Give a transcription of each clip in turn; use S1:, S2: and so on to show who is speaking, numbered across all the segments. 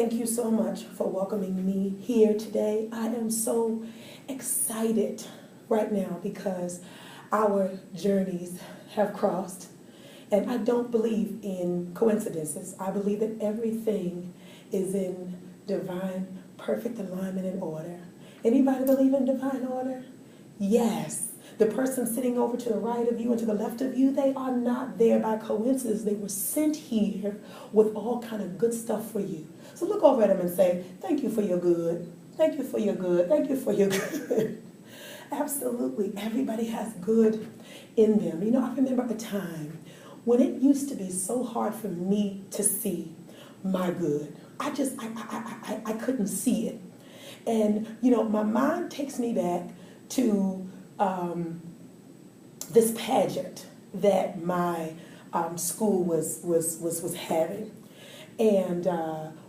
S1: Thank you so much for welcoming me here today. I am so excited right now because our journeys have crossed. And I don't believe in coincidences. I believe that everything is in divine, perfect alignment and order. Anybody believe in divine order? Yes. The person sitting over to the right of you and to the left of you, they are not there by coincidence. They were sent here with all kind of good stuff for you. So look over at them and say, thank you for your good. Thank you for your good. Thank you for your good. Absolutely. Everybody has good in them. You know, I remember a time when it used to be so hard for me to see my good. I couldn't see it. And, you know, my mind takes me back to this pageant that my school was having. And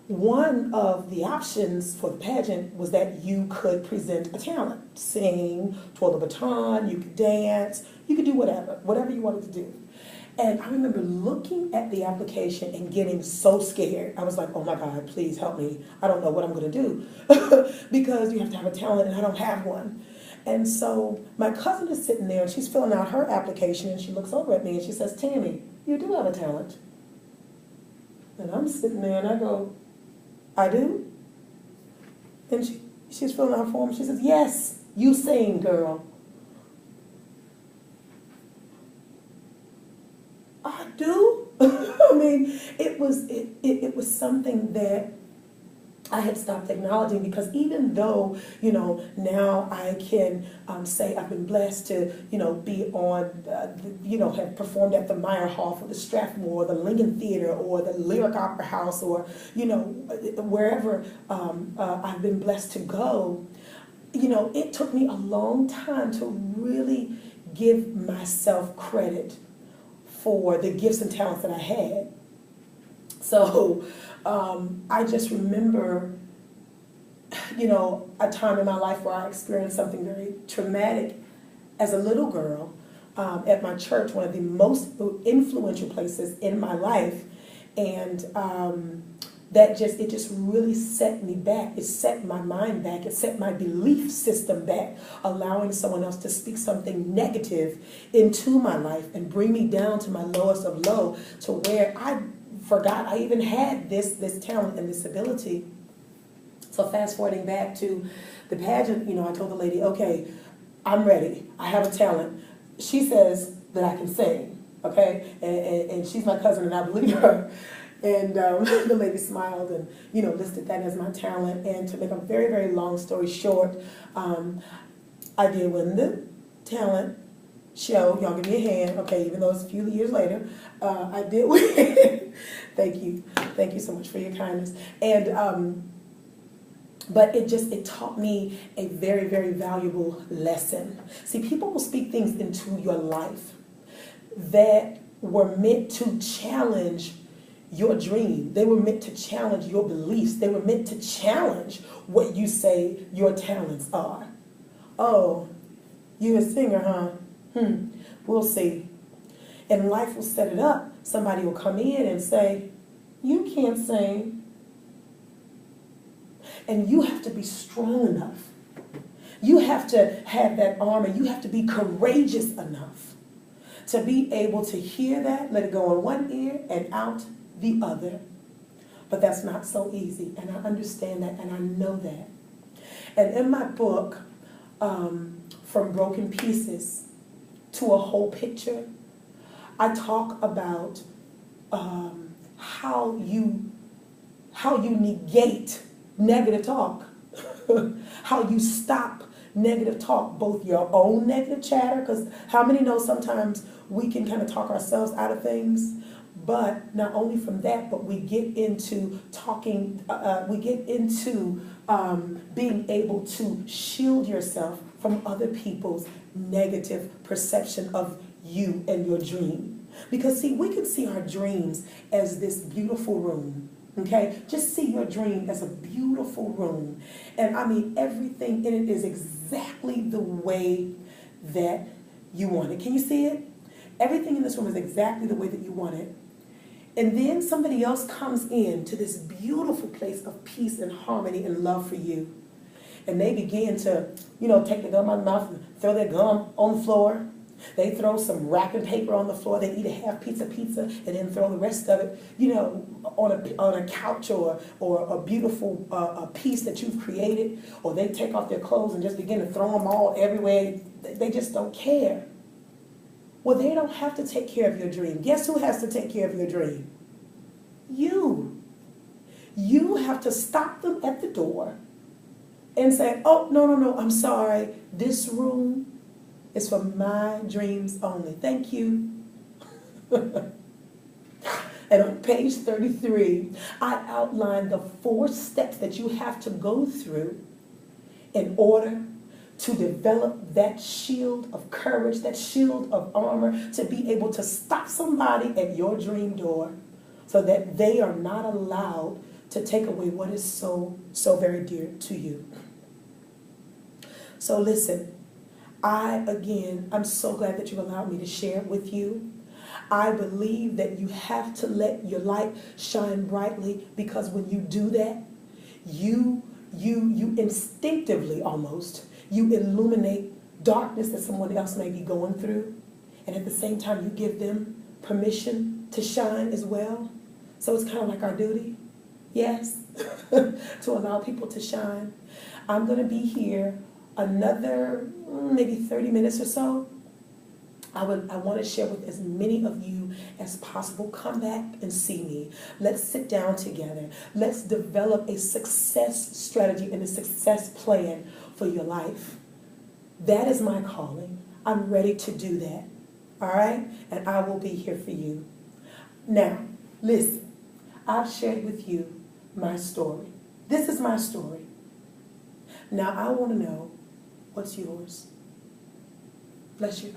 S1: one of the options for the pageant was that you could present a talent. Sing, twirl the baton, you could dance, you could do whatever you wanted to do. And I remember looking at the application and getting so scared. I was like, oh my God, please help me. I don't know what I'm gonna do. Because you have to have a talent and I don't have one. And so my cousin is sitting there and she's filling out her application and she looks over at me and she says, Tammy, you do have a talent. And I'm sitting there and I go, I do? And she's filling out her form. She says, yes, you sing, girl. I do. I mean, it was something that I had stopped acknowledging because even though, you know, now I can say I've been blessed to, you know, be on, have performed at the Meyer Hall for the Strathmore, the Lincoln Theater, or the Lyric Opera House, or, you know, wherever I've been blessed to go, you know, it took me a long time to really give myself credit for the gifts and talents that I had. So I just remember, you know, a time in my life where I experienced something very traumatic as a little girl at my church, one of the most influential places in my life, and it just really set me back. It set my mind back. It set my belief system back, allowing someone else to speak something negative into my life and bring me down to my lowest of low, to where I forgot I even had this talent and this ability. So fast forwarding back to the pageant, you know, I told the lady, okay, I'm ready. I have a talent. She says that I can sing, okay? And she's my cousin and I believe her. And the lady smiled and, you know, listed that as my talent. And to make a very, very long story short, I did win the talent show. Y'all give me a hand, okay, even though it's a few years later. I did win. Thank you. Thank you so much for your kindness. And, but it taught me a very, very valuable lesson. See, people will speak things into your life that were meant to challenge your dream. They were meant to challenge your beliefs. They were meant to challenge what you say your talents are. Oh, you a singer, huh? We'll see. And life will set it up. Somebody will come in and say, you can't sing. And you have to be strong enough. You have to have that armor. You have to be courageous enough to be able to hear that, let it go in one ear and out the other. But that's not so easy, and I understand that, and I know that. And in my book, From Broken Pieces to a Whole Picture, I talk about how you negate negative talk, how you stop negative talk, both your own negative chatter, because how many know sometimes we can kind of talk ourselves out of things. But not only from that, but we get into talking, being able to shield yourself from other people's negative perception of you and your dream. Because see, we can see our dreams as this beautiful room, okay? Just see your dream as a beautiful room. And I mean, everything in it is exactly the way that you want it. Can you see it? Everything in this room is exactly the way that you want it. And then somebody else comes in to this beautiful place of peace and harmony and love for you. And they begin to, take the gum out of their mouth and throw their gum on the floor. They throw some wrapping paper on the floor. They eat a half pizza and then throw the rest of it, on a couch or a beautiful a piece that you've created. Or they take off their clothes and just begin to throw them all everywhere. They just don't care. Well, they don't have to take care of your dream. Guess who has to take care of your dream? You. You have to stop them at the door and say, oh, no, I'm sorry. This room is for my dreams only. Thank you. And on page 33, I outlined the 4 steps that you have to go through in order to develop that shield of courage, that shield of armor, to be able to stop somebody at your dream door so that they are not allowed to take away what is so very dear to you. So listen, I'm so glad that you allowed me to share with you. I believe that you have to let your light shine brightly, because when you do that, you instinctively almost, you illuminate darkness that someone else may be going through. And at the same time, you give them permission to shine as well. So it's kind of like our duty, yes, to allow people to shine. I'm going to be here another maybe 30 minutes or so. I want to share with as many of you as possible. Come back and see me. Let's sit down together. Let's develop a success strategy and a success plan for your life. That is my calling. I'm ready to do that. All right? And I will be here for you. Now, listen. I've shared with you my story. This is my story. Now I want to know, what's yours? Bless you.